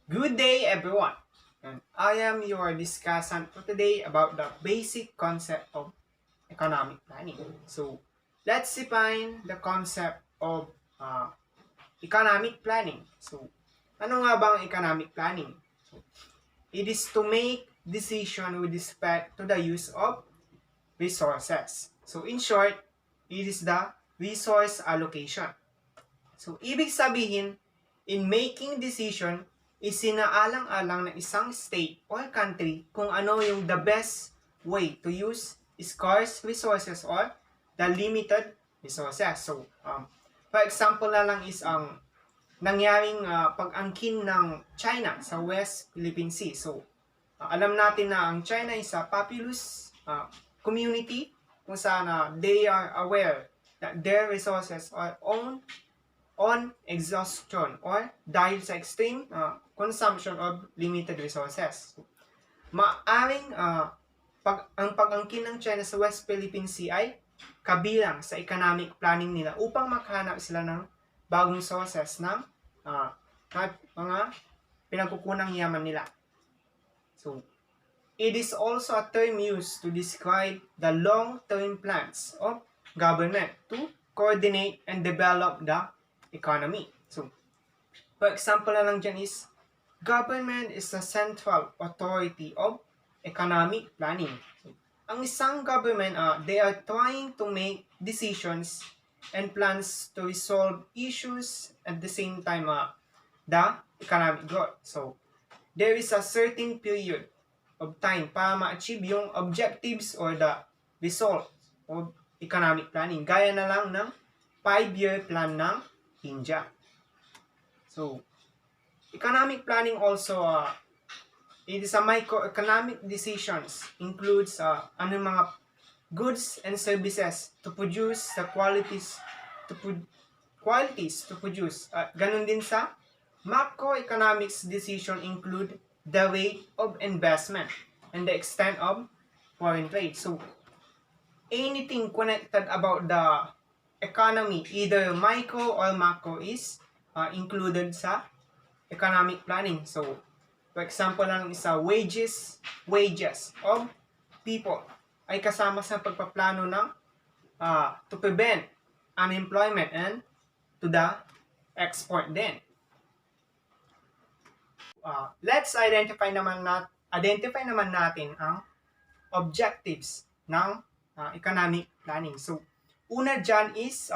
Good day, everyone. And I am your discussant for today about the basic concept of economic planning. So, let's define the concept of economic planning. So, ano nga bang economic planning? So, it is to make decision with respect to the use of resources. So, in short, it is the resource allocation. So, ibig sabihin, in making decision, isinaalang-alang ng isang state or country kung ano yung the best way to use scarce resources or the limited resources. So, for example na lang is ang nangyaring pag-angkin ng China sa West Philippine Sea. So, alam natin na ang China is a populous community kung saan they are aware that their resources are owned on exhaustion or dahil sa extreme consumption of limited resources. Maaring ang pag-angkin ng China sa West Philippine Sea ay kabilang sa economic planning nila upang makahanap sila ng bagong sources ng mga pinagkukunang yaman nila. So, it is also a term used to describe the long-term plans of government to coordinate and develop the economy. So, for example na lang dyan is, government is the central authority of economic planning. So, ang isang government, they are trying to make decisions and plans to resolve issues at the same time the economic growth. So, there is a certain period of time para ma-achieve yung objectives or the result of economic planning. Gaya na lang ng 5-year plan ng India. So, economic planning also, it is a microeconomic decisions, includes mga goods and services to produce the qualities to produce. Ganun din sa macroeconomics decision include the rate of investment and the extent of foreign trade. So, anything connected about the economy, either micro or macro, is included sa economic planning. So, for example lang isa, wages of people ay kasama sa pagpaplano ng to prevent unemployment and to the export din. Let's identify naman natin ang objectives ng economic planning. So, una dyan is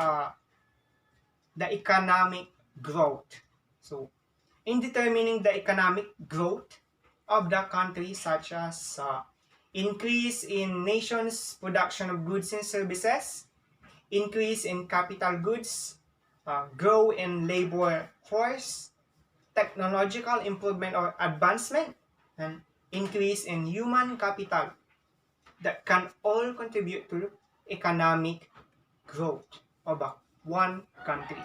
the economic growth. So, in determining the economic growth of the country, such as increase in nation's production of goods and services, increase in capital goods, grow in labor force, technological improvement or advancement, and increase in human capital that can all contribute to economic growth of one country.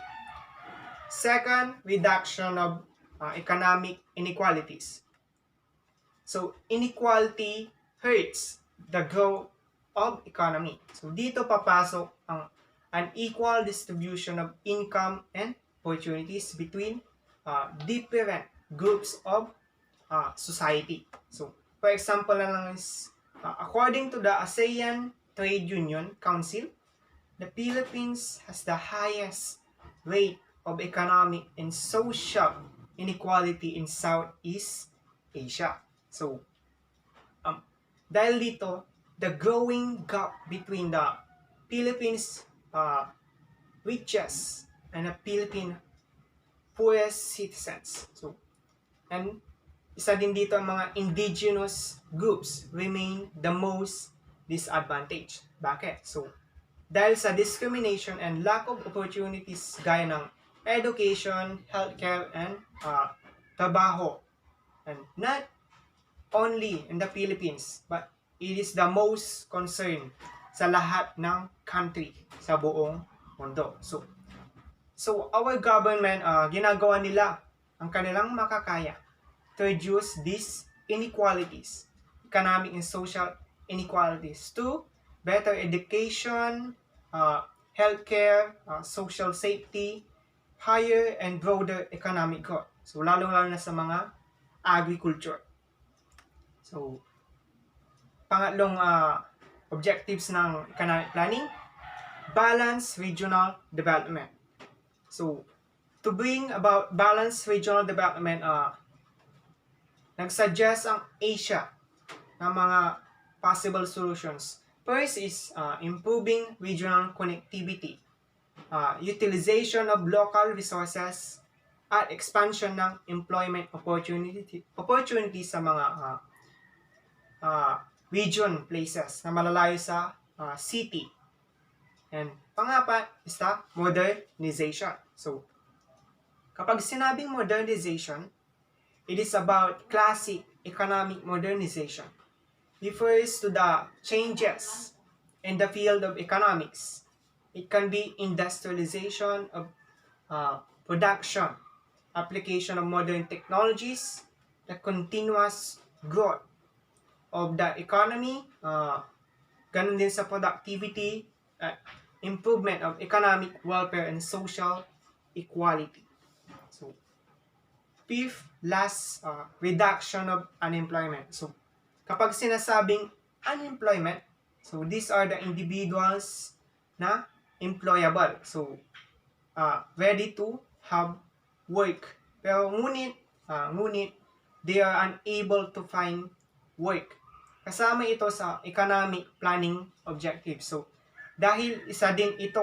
Second, reduction of economic inequalities. So, inequality hurts the growth of economy. So, dito papasok ang unequal distribution of income and opportunities between different groups of society. So, for example na lang is, according to the ASEAN Trade Union Council, the Philippines has the highest rate of economic and social inequality in Southeast Asia. So, dahil dito, the growing gap between the Philippines richest and the Philippine poorest citizens. So, and isa din dito ang mga indigenous groups remain the most disadvantaged. Bakit? So, dahil sa discrimination and lack of opportunities gaya ng education, healthcare, and trabaho. And not only in the Philippines, but it is the most concern sa lahat ng country sa buong mundo. So our government, ginagawa nila ang kanilang makakaya to reduce these inequalities, economic and social inequalities, to better education, healthcare, social safety, higher and broader economic growth. So, lalong-lalo na sa mga agriculture. So, pangatlong objectives ng economic planning, balanced regional development. So, to bring about balanced regional development, nagsuggest ang Asia ng mga possible solutions. First is improving regional connectivity, utilization of local resources, at expansion ng employment opportunity sa mga region places na malalayo sa city. And pangapat is the modernization. So, kapag sinabing modernization, it is about classic economic modernization. Refers to the changes in the field of economics. It can be industrialization of production, application of modern technologies, the continuous growth of the economy, ganun din sa productivity, improvement of economic welfare and social equality. So, fifth, last, reduction of unemployment. So, kapag sinasabing unemployment, so these are the individuals na employable. So, ready to have work. Pero ngunit, they are unable to find work. Kasama ito sa economic planning objective. So, dahil isa din ito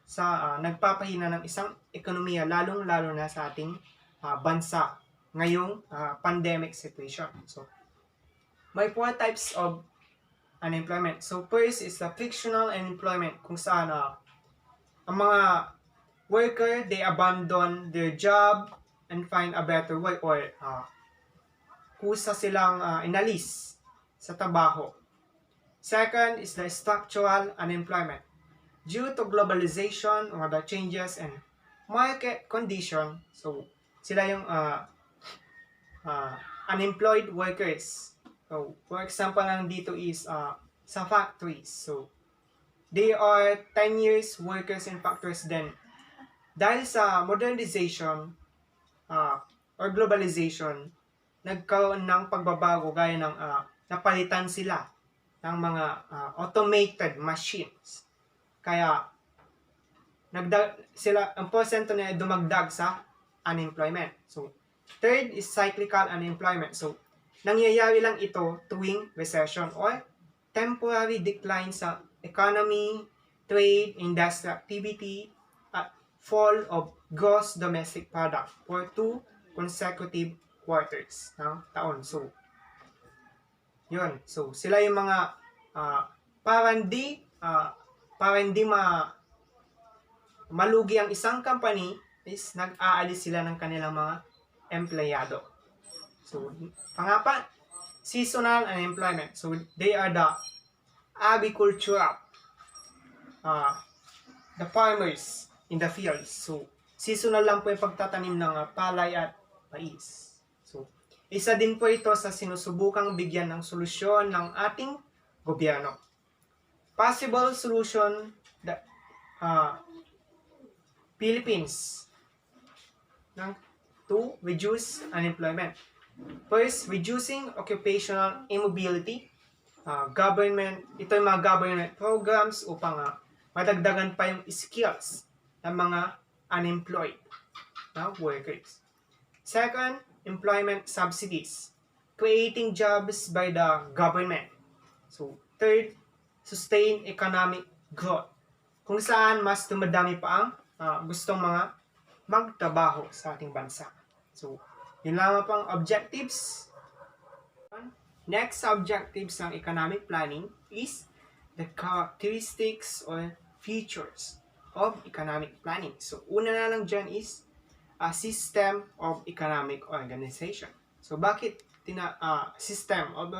sa nagpapahina ng isang ekonomiya, lalong-lalo na sa ating bansa ngayong pandemic situation. So, may 4 types of unemployment. So, first is the frictional unemployment, kung saan ang mga worker, they abandon their job and find a better work, or kusa silang inalis sa trabaho. Second is the structural unemployment. Due to globalization or the changes in market condition, so sila yung unemployed workers. So, for example lang dito is sa factories. So, they are 10 years workers in factories then. Dahil sa modernization or globalization, nagkaroon ng pagbabago gaya ng napalitan sila ng mga automated machines. Kaya ang porsyento nila dumagdag sa unemployment. So, third is cyclical unemployment. So, nangyayari lang ito tuwing recession or temporary decline sa economy, trade, industrial activity, at fall of gross domestic product for 2 consecutive quarters ng taon. So, yun. So, sila yung mga para hindi malugi ang isang company is nag-aalis sila ng kanilang mga empleyado. So, pangapat, seasonal unemployment. So, they are the agricultural, the farmers in the fields. So, seasonal lang po yung pagtatanim ng palay at mais. So, isa din po ito sa sinusubukang bigyan ng solusyon ng ating gobyerno. Possible solution that Philippines to reduce unemployment. First, reducing occupational immobility. Ito yung mga government programs upang madagdagan pa yung skills ng mga unemployed workers. Second, employment subsidies, creating jobs by the government. So, third, sustain economic growth, kung saan mas dumadami pa ang gustong mga magtrabaho sa ating bansa. So, yun lang pang objectives. Next objectives ng economic planning is the characteristics or features of economic planning. So, una na lang dyan is a system of economic organization. So, bakit system of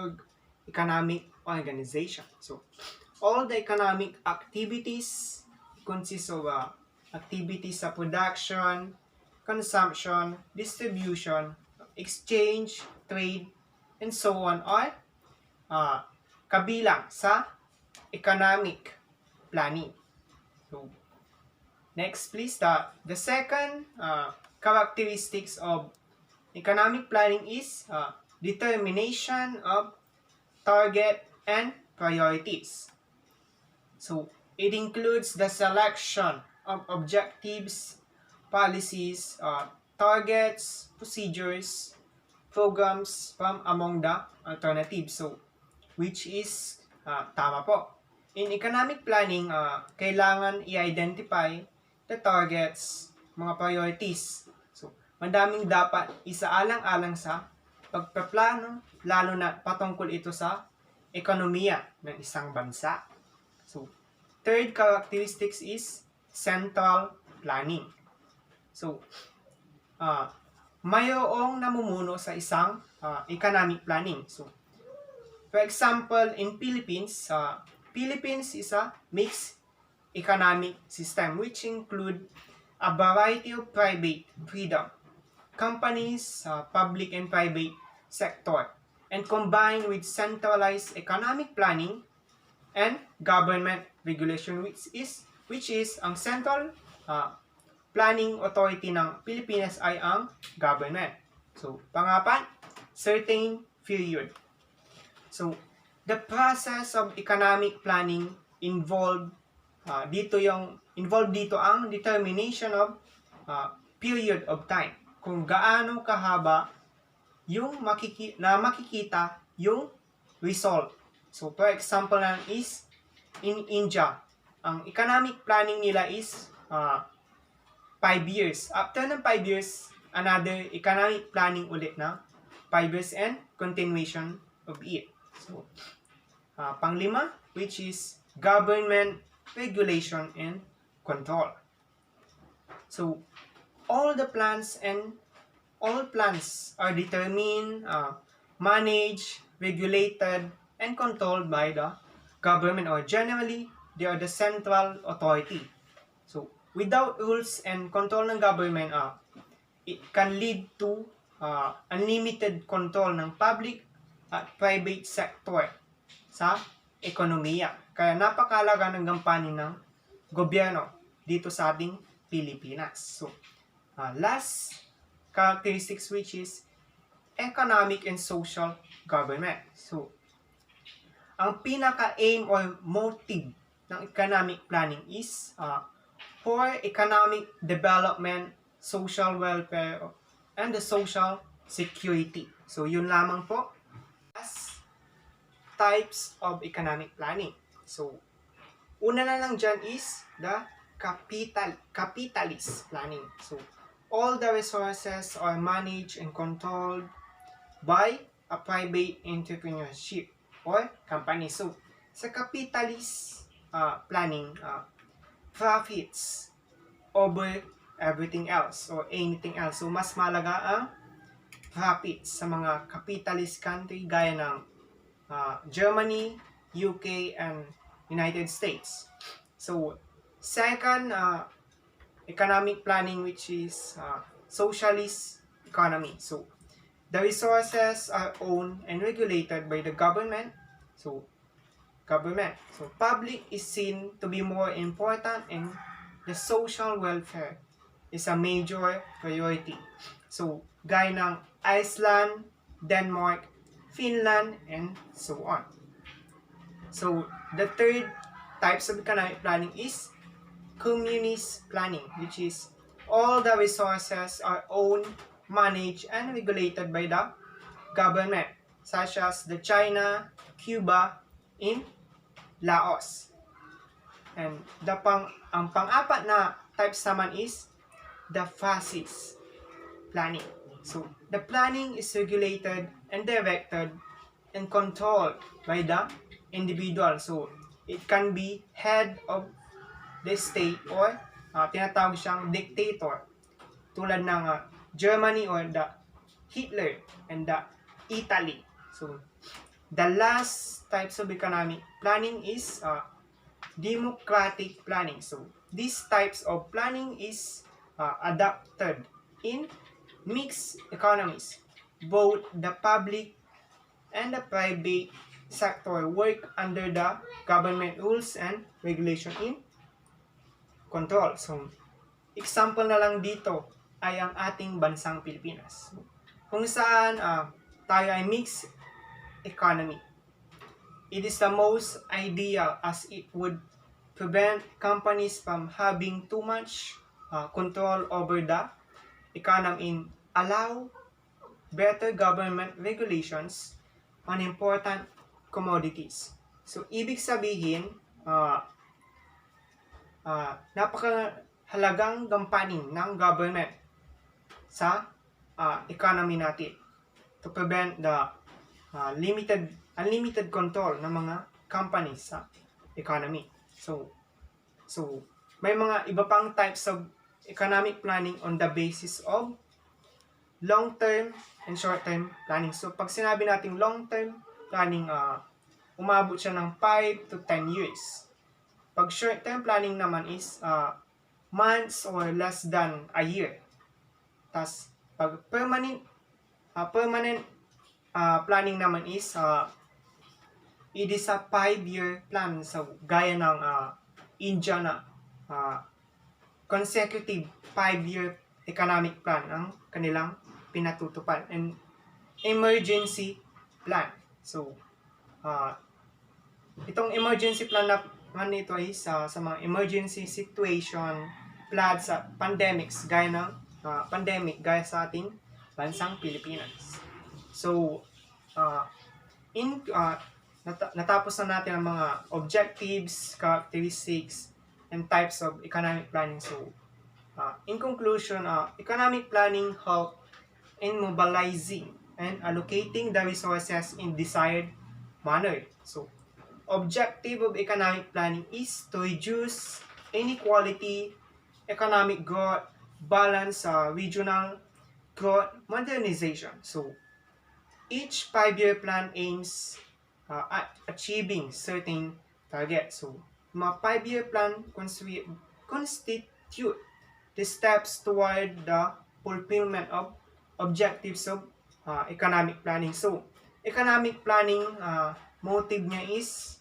economic organization? So, all the economic activities consist of activities sa production, consumption, distribution, exchange, trade, and so on are kabilang sa economic planning. So, next please, the second characteristics of economic planning is determination of target and priorities. So it includes the selection of objectives, policies, targets, procedures, programs from among the alternatives. So which is tama po. In economic planning, kailangan i-identify the targets, mga priorities. So, madaming dapat isaalang-alang sa pagpaplano, lalo na patungkol ito sa ekonomiya ng isang bansa. So, third characteristics is central planning. So, mayroong namumuno sa isang economic planning. So, for example, in Philippines, Philippines is a mixed economic system which include a variety of private freedom, companies, public and private sector, and combined with centralized economic planning and government regulation, which is ang central planning authority ng Pilipinas ay ang government. So, pangapat, certain period. So, the process of economic planning involved dito ang determination of period of time. Kung gaano kahaba yung makikita yung result. So, for example lang is in India, ang economic planning nila is 5 years. After ng 5 years, another economic planning ulit na 5 years and continuation of it. So, panglima, which is government regulation and control. So, all plans are determined, managed, regulated, and controlled by the government, or generally, they are the central authority. So, without rules and control ng government, it can lead to unlimited control ng public at private sector sa ekonomiya. Kaya napakalaga ng gampanin ng gobyerno dito sa ating Pilipinas. So, last characteristics, which is economic and social government. So, ang pinaka-aim or motive ng economic planning is for economic development, social welfare, and the social security. So, yun lamang po as types of economic planning. So, una na lang dyan is the capitalist planning. So, all the resources are managed and controlled by a private entrepreneurship or company. So, sa capitalist planning, profits over everything else or anything else. So, mas malaga ang profits sa mga capitalist country gaya ng Germany, UK, and United States. So, second, economic planning, which is socialist economy. So, the resources are owned and regulated by the government. So, public is seen to be more important, and the social welfare is a major priority. So, gaya ng Iceland, Denmark, Finland, and so on. So, the third types of economic planning is communist planning, which is all the resources are owned, managed, and regulated by the government, such as the China, Cuba, in Laos. And ang pang-apat na types naman is the fascist planning. So, the planning is regulated and directed and controlled by the individual. So, it can be head of the state or tinatawag siyang dictator, tulad ng Germany or the Hitler and the Italy. So, the last types of economic planning is democratic planning. So, these types of planning is adopted in mixed economies. Both the public and the private sector work under the government rules and regulation in control. So, example na lang dito ay ang ating bansang Pilipinas. kung saan tayo ay mixed economy. It is the most ideal as it would prevent companies from having too much control over the economy and allow better government regulations on important commodities. So, ibig sabihin, napakahalagang gampanin ng government sa economy natin to prevent the unlimited control ng mga companies sa economy. So may mga iba pang types of economic planning on the basis of long-term and short-term planning. So pag sinabi natin long-term planning, umabot siya ng 5 to 10 years. Pag short-term planning naman is months or less than a year. Tas pag permanent planning naman is it is a 5-year plan. So gaya ng India na consecutive 5-year economic plan ang kanilang pinatutupad, and emergency plan. So itong emergency plan naman nito is sa mga emergency situation, floods at pandemics gaya ng pandemic gaya sa ating bansang Pilipinas. So natapos na natin ang mga objectives, characteristics, and types of economic planning. So in conclusion, economic planning help in mobilizing and allocating the resources in desired manner. So objective of economic planning is to reduce inequality, economic growth, balance regional growth, modernization. So each 5-year plan aims at achieving certain targets. So mga 5-year plan constitute the steps toward the fulfillment of objectives of economic planning. So economic planning, motive niya is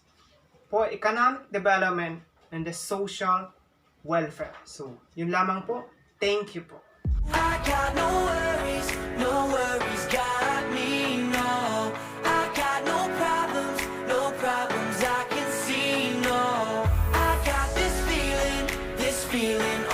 for economic development and the social welfare. So yun lamang po. Thank you po. I got no worries, got me, no. I got no problems I can see, no. I got this feeling